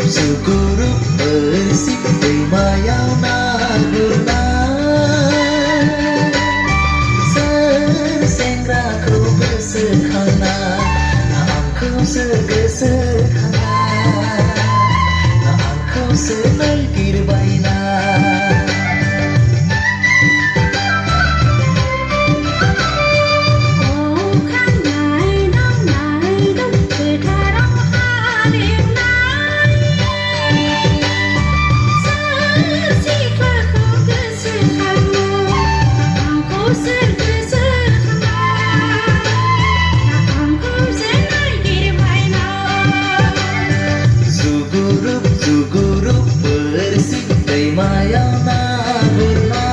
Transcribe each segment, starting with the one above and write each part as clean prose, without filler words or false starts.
Sugurup bersih mayau nagurna Sesengraku bersehana Aku segesehana Aku senegir baina Sugurup bersih mayau nagurna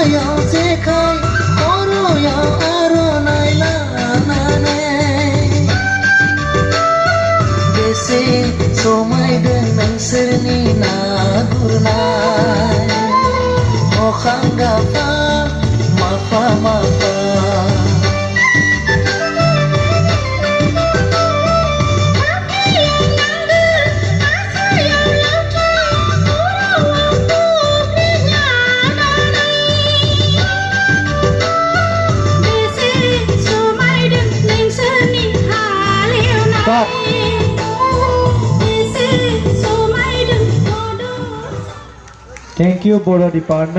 yang sekai oro yang aronai lanane desi somai dengan serni nagurnai oh kanggafa mafa Thank you, Board Department.